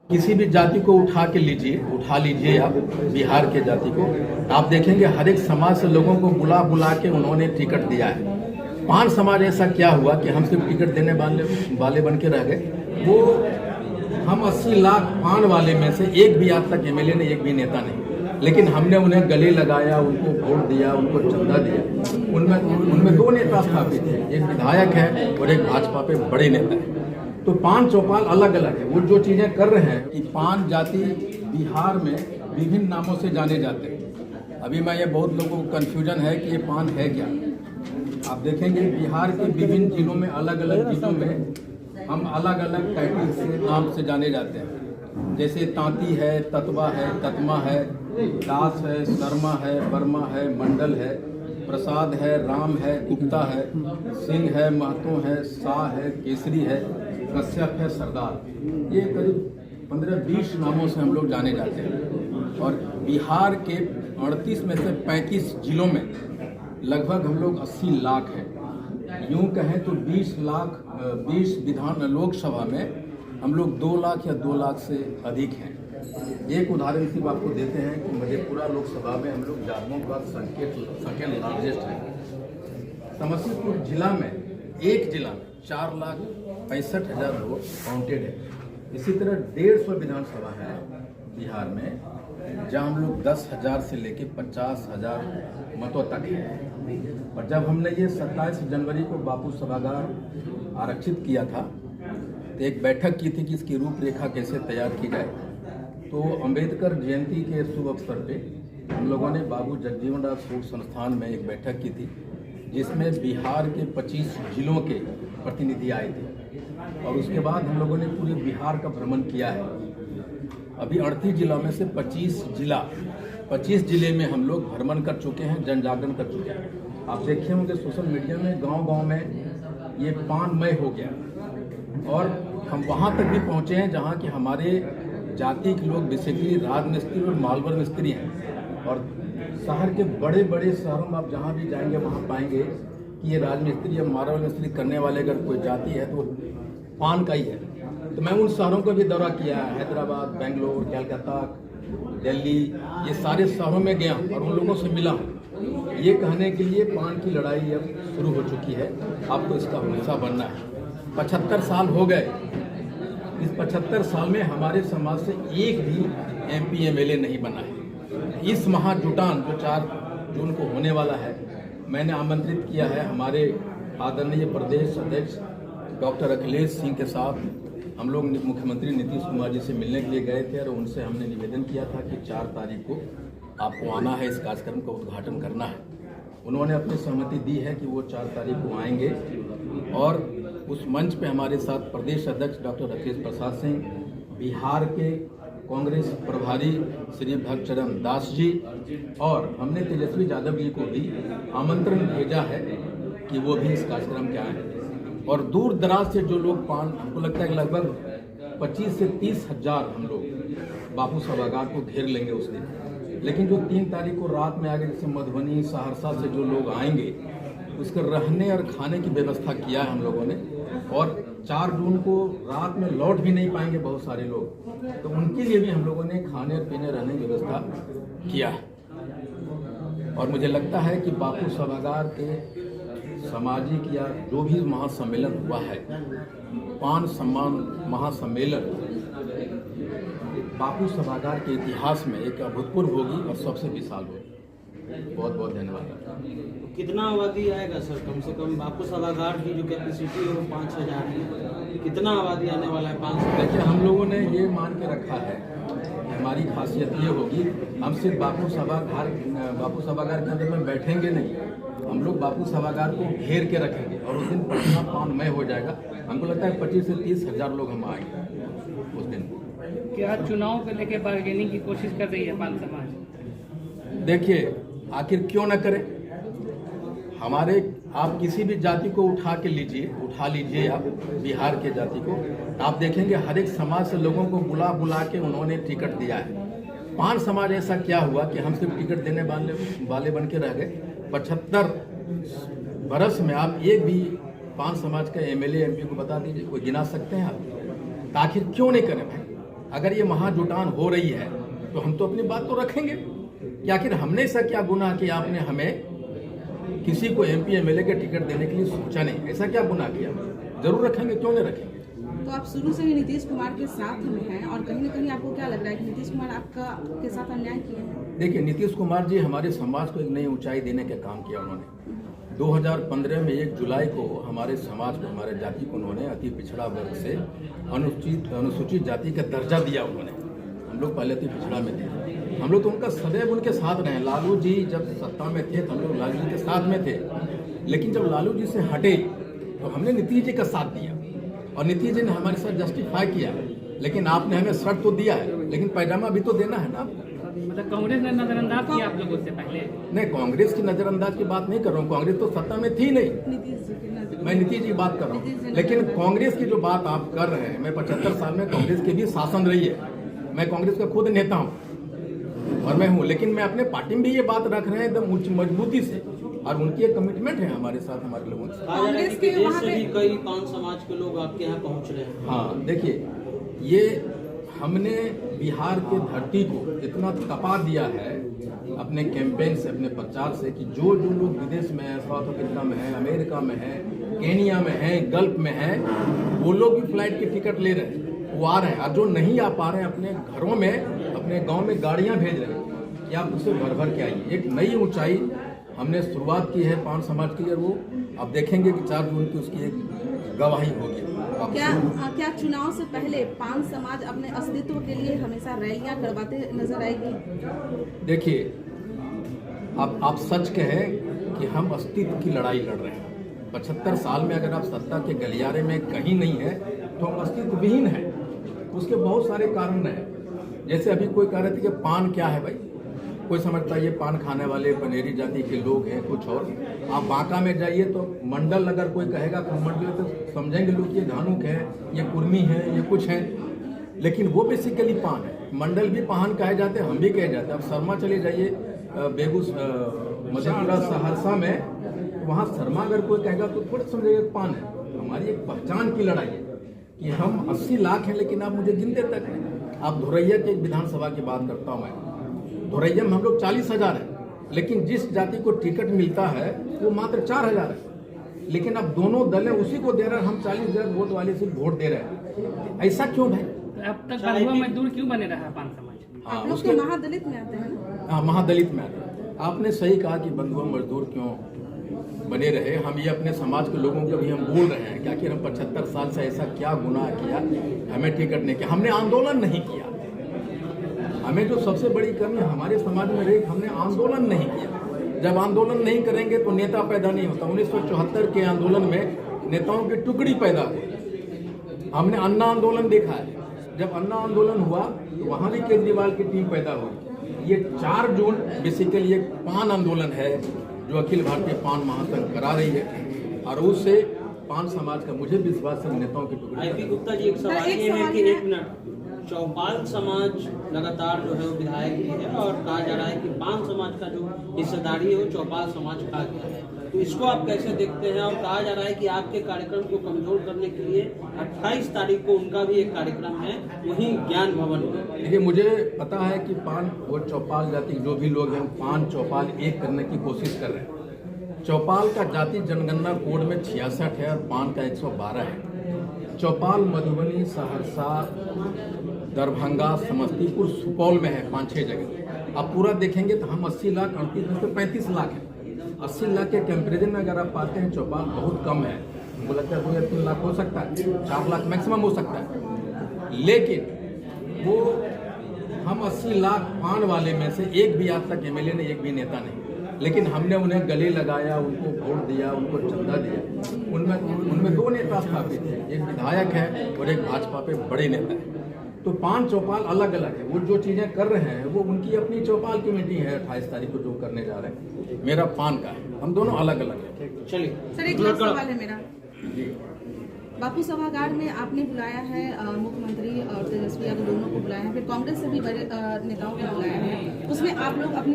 किसी भी जाति को उठा लीजिए आप बिहार के जाति को, आप देखेंगे हर एक समाज से लोगों को बुला बुला के उन्होंने टिकट दिया है। पान समाज ऐसा क्या हुआ कि हम सिर्फ टिकट देने वाले बन के रह गए। वो हम 80 लाख पान वाले में से एक भी आज तक एमएलए नहीं, एक भी नेता नहीं, लेकिन हमने उन्हें गले लगाया, उनको वोट दिया, उनको चंदा दिया। उनमें दो नेता स्थापित थे, एक विधायक है और एक भाजपा पे बड़े नेता है। तो पान चौपाल अलग अलग है। वो जो चीज़ें कर रहे हैं कि पान जाति बिहार में विभिन्न नामों से जाने जाते हैं। अभी मैं ये बहुत लोगों को कन्फ्यूजन है कि ये पान है क्या। आप देखेंगे बिहार के विभिन्न जिलों में अलग अलग चीज़ों में हम अलग अलग टाइटल से नाम से जाने जाते हैं। जैसे तांती है, ततवा है, ततमा है, दास है, शर्मा है, वर्मा है, मंडल है, प्रसाद है, राम है, गुप्ता है, सिंह है, महतो है, शाह है, केसरी है, कश्यप है, सरदार। ये करीब 15-20 नामों से हम लोग जाने जाते हैं। और बिहार के 38 में से 35 जिलों में लगभग हम लोग 80 लाख हैं। यूं कहें तो 20 विधान लोकसभा में हम लोग 2 लाख या 2 लाख से अधिक हैं। एक उदाहरण सिर्फ आपको देते हैं कि मधेपुरा लोकसभा में हम लोग जादवों का सेकेंड लार्जेस्ट है। समस्तीपुर जिला में एक जिला में 4,65,000 वोट काउंटेड है। इसी तरह 150 विधानसभा है बिहार में, जहाँ हम लोग 10,000 से लेके 50,000 मतों तक है। और जब हमने ये 27 जनवरी को बापू सभागार आरक्षित किया था तो एक बैठक की थी कि इसकी रूपरेखा कैसे तैयार की जाए। तो अंबेडकर जयंती के शुभ अवसर पे हम लोगों ने बाबू जगजीवन राम स्पोर्ट्स संस्थान में एक बैठक की थी, जिसमें बिहार के 25 जिलों के प्रतिनिधि आए थे। और उसके बाद हम लोगों ने पूरे बिहार का भ्रमण किया है। अभी 38 जिलों में से 25 जिले में हम लोग भ्रमण कर चुके हैं, जन जागरण कर चुके हैं। आप देखे होंगे सोशल मीडिया में गांव-गांव में ये पानमय हो गया। और हम वहाँ तक भी पहुँचे हैं जहाँ कि हमारे जाति के लोग बेसिकली राजमिस्त्री और मालवर मिस्त्री हैं। और शहर के बड़े बड़े शहरों में आप जहाँ भी जाएंगे वहाँ पाएंगे कि ये राजमिस्त्री या मालवर मिस्त्री करने वाले अगर कोई जाति है तो पान का ही है। तो मैं उन शहरों का भी दौरा किया, हैदराबाद, बेंगलोर, कलकत्ता, दिल्ली, ये सारे शहरों में गया और उन लोगों से मिला। ये कहने के लिए पान की लड़ाई अब शुरू हो चुकी है, आपको इसका हिस्सा बनना है। 75 साल हो गए। इस 75 साल में हमारे समाज से एक भी MP MLA नहीं बना है। इस महाजुटान जो 4 जून को होने वाला है, मैंने आमंत्रित किया है हमारे आदरणीय प्रदेश अध्यक्ष डॉक्टर अखिलेश सिंह के साथ। हम लोग मुख्यमंत्री नीतीश कुमार जी से मिलने के लिए गए थे और उनसे हमने निवेदन किया था कि 4 तारीख को आपको आना है, इस कार्यक्रम का उद्घाटन करना है। उन्होंने अपनी सहमति दी है कि वो 4 तारीख को आएंगे। और उस मंच पे हमारे साथ प्रदेश अध्यक्ष डॉक्टर राकेश प्रसाद सिंह, बिहार के कांग्रेस प्रभारी श्री भक्तचरण दास जी, और हमने तेजस्वी यादव जी को भी आमंत्रण भेजा है कि वो भी इस कार्यक्रम के आए। और दूर दराज से जो लोग पान, हमको लगता है कि लगभग 25 से 30 हज़ार हम लोग बापू सभागार को घेर लेंगे उस दिन। लेकिन जो 3 तारीख को रात में आगे जैसे मधुबनी, सहरसा से जो लोग आएंगे, उसके रहने और खाने की व्यवस्था किया है हम लोगों ने। और 4 जून को रात में लौट भी नहीं पाएंगे बहुत सारे लोग, तो उनके लिए भी हम लोगों ने खाने और पीने रहने की व्यवस्था किया है। और मुझे लगता है कि बापू सभागार के सामाजिक या जो भी महासम्मेलन हुआ है, पान सम्मान महासम्मेलन बापू सभागार के इतिहास में एक अभूतपूर्व होगी और सबसे विशाल होगी। बहुत बहुत धन्यवाद। कितना आबादी आएगा सर? कम से कम बापू सभागार की जो कैपेसिटी है वो 5,000 है। कितना आबादी आने वाला है? 500। देखिए, हम लोगों ने ये मान के रखा है, हमारी खासियत ये होगी, हम सिर्फ बापू सभागार के अंदर में बैठेंगे नहीं, हम लोग बापू सभागार को घेर के रखेंगे और उस दिन पटना पानमय हो जाएगा। हमको लगता है 25 से 30 हज़ार लोग हम आएंगे उस दिन। क्या चुनाव को लेकर बार्गेनिंग की कोशिश कर रही है पान समाज? देखिए, आखिर क्यों न करें। आप किसी भी जाति को उठा लीजिए आप बिहार के जाति को, आप देखेंगे हर एक समाज से लोगों को बुला बुला के उन्होंने टिकट दिया है। पान समाज ऐसा क्या हुआ कि हम सिर्फ टिकट देने वाले बन के रह गए। 75 बरस में आप एक भी पान समाज का MLA MP को बता दीजिए, कोई गिना सकते हैं आप? तो आखिर क्यों नहीं करें भाई? अगर ये महाजुटान हो रही है तो हम तो अपनी बात तो रखेंगे कि आखिर हमने ऐसा क्या गुनाह किया, आपने हमें किसी को MP MLA के टिकट देने के लिए सोचा नहीं, ऐसा क्या गुनाह किया? जरूर रखेंगे, क्यों नहीं रखेंगे। तो आप शुरू से ही नीतीश कुमार के साथ में हैं और कहीं ना कहीं आपको क्या लग रहा है कि नीतीश कुमार आपका के साथ अन्याय किए हैं? देखिए, नीतीश कुमार जी हमारे समाज को एक नई ऊंचाई देने का काम किया उन्होंने। 2015 में 1 जुलाई को हमारे समाज को, हमारे जाति को उन्होंने अति पिछड़ा वर्ग से अनुसूचित जाति का दर्जा दिया उन्होंने। हम लोग पहले अति पिछड़ा में थे, हम लोग तो उनका सदैव उनके साथ रहे। लालू जी जब सत्ता में थे तो हम लोग लालू जी के साथ में थे, लेकिन जब लालू जी से हटे तो हमने नीतीश जी का साथ दिया और नीतीश जी ने हमारे साथ जस्टिफाई किया। लेकिन आपने हमें शर्त तो दिया है, लेकिन पैजामा भी तो देना है ना। मतलब कांग्रेस ने नजरअंदाज किया आप लोगों से पहले? नहीं, कांग्रेस की नजरअंदाज की बात नहीं कर रहा हूँ, कांग्रेस तो सत्ता में थी नहीं, नीतीश जी की नजर मैं नीतीश जी की बात कर रहा हूँ। लेकिन कांग्रेस की जो बात आप कर रहे हैं, मैं 75 साल में कांग्रेस के भी शासन रही है, मैं कांग्रेस का खुद नेता हूँ और मैं हूँ, लेकिन मैं अपने पार्टी में भी ये बात रख रहे हैं एकदम मजबूती से, और उनकी एक कमिटमेंट है हमारे साथ, हमारे लोगों के साथ। कांग्रेस के देश वहाँ से पे भी कई पान समाज के लोग आपके यहाँ पहुँच रहे हैं। हाँ, देखिए, ये हमने बिहार की धरती को इतना तपा दिया है अपने कैंपेन से, अपने प्रचार से, कि जो लोग विदेश में है, साउथ अफ्रीका में है, अमेरिका में है, केनिया में है, गल्फ में है, वो लोग भी फ्लाइट की टिकट ले रहे हैं, वो आ रहे हैं। और जो नहीं आ पा रहे हैं, अपने घरों में, अपने गांव में गाड़ियां भेज रहे हैं कि आप उससे भर के आइए। एक नई ऊंचाई हमने शुरुआत की है पान समाज की, और वो आप देखेंगे कि 4 जून की उसकी एक गवाही होगी। क्या चुनाव से पहले पान समाज अपने अस्तित्व के लिए हमेशा रैलियां करवाते नजर आएगी? देखिए, आप सच कहें कि हम अस्तित्व की लड़ाई लड़ रहे हैं। 75 साल में अगर आप सत्ता के गलियारे में कहीं नहीं है तो हम अस्तित्व विहीन है। उसके बहुत सारे कारण हैं। जैसे अभी कोई कह रहे थे कि पान क्या है भाई, कोई समझता है ये पान खाने वाले बनेरी जाति के लोग हैं, कुछ और। आप बांका में जाइए तो मंडल अगर कोई कहेगा मंडल तो समझेंगे लोग ये घानुक है, ये कुर्मी है, ये कुछ है, लेकिन वो बेसिकली पान है। मंडल भी पान कहे जाते हैं, हम भी कहे जाते हैं। अब शर्मा चले जाइए मधेपुरा सहरसा में, वहाँ शर्मा अगर कोई कहेगा तो थोड़ा समझेगा पान है। हमारी एक पहचान की लड़ाई है कि हम 80 लाख हैं, लेकिन आप मुझे गिनते तक नहीं। आप धोरैया के एक विधानसभा की बात करता हूँ मैं, धोरैया में हम लोग 40,000 हैं, लेकिन जिस जाति को टिकट मिलता है वो मात्र 4,000 है। लेकिन अब दोनों दल उसी को दे रहे हैं, हम 40,000 वोट वाले से वोट दे रहे हैं। ऐसा क्यों भाई? अब तक बंधुआ मजदूर क्यों बने रहा पान समाज? आप लोग तो महादलित में आते हैं ना? हाँ, महादलित में आते हैं। आपने सही कहा कि बंधुआ मजदूर क्यों बने रहे। हम ये अपने समाज के लोगों को भी हम बोल रहे हैं कि आखिर हम 75 साल से ऐसा क्या गुनाह किया, हमें टिकट नहीं किया, हमने आंदोलन नहीं किया। हमें जो सबसे बड़ी कमी हमारे समाज में रही, हमने आंदोलन नहीं किया। जब आंदोलन नहीं करेंगे तो नेता पैदा नहीं होता। 1974 के आंदोलन में नेताओं की टुकड़ी पैदा हुई। हमने अन्ना आंदोलन देखा है, जब अन्ना आंदोलन हुआ तो वहाँ भी केजरीवाल की टीम पैदा हुई। ये 4 जून बेसिकली एक पान आंदोलन है जो अखिल भारतीय पान महासंघ करा रही है, और उससे पान समाज का मुझे विश्वास है नेताओं की टुकड़ी। IP गुप्ता जी, एक सवाल ये है कि 1 मिनट, चौपाल समाज लगातार जो है वो विधायक भी है और कहा जा रहा है कि पान समाज का जो हिस्सेदारी है वो चौपाल समाज खा गया है, तो इसको आप कैसे देखते हैं? और कहा जा रहा है कि आपके कार्यक्रम को कमजोर करने के लिए 28 तारीख को उनका भी एक कार्यक्रम है वहीं ज्ञान भवन में। देखिए, मुझे पता है कि पान और चौपाल जाति जो भी लोग हैं, पान चौपाल एक करने की कोशिश कर रहे हैं। चौपाल का जाति जनगणना कोड में 66 है और पान का 112 है। चौपाल मधुबनी, सहरसा, दरभंगा, समस्तीपुर, सुपौल में है 5-6 जगह। आप पूरा देखेंगे तो हम 80 लाख 38 में से 35 लाख है। 80 लाख के कंपेरिजन में अगर आप पाते हैं चौपाल बहुत कम है। मुझे लगता है 2 या 3 लाख हो सकता है, 4 लाख मैक्सिमम हो सकता है। लेकिन वो हम 80 लाख पान वाले में से एक भी आज तक MLA ने, एक भी नेता नहीं, लेकिन हमने उन्हें गले लगाया, उनको वोट दिया, उनको चंदा दिया। उनमें 2 नेता स्थापित थे, एक विधायक है और एक भाजपा पे बड़े नेता है। तो पान चौपाल अलग अलग है। वो जो चीजें कर रहे हैं वो उनकी अपनी चौपाल की मीटिंग है 28 तारीख को जो करने जा रहे हैं। मेरा पान का है, हम दोनों अलग अलग है। चलिए सर, एक लास्ट सवाल है मेरा। बापू सभागार में आपने बुलाया है मुख्यमंत्री और तेजस्वी यादव दोनों को बुलाया है, फिर कांग्रेस से भी बड़े नेताओं को बुलाया है, उसमें आप लोग अपनी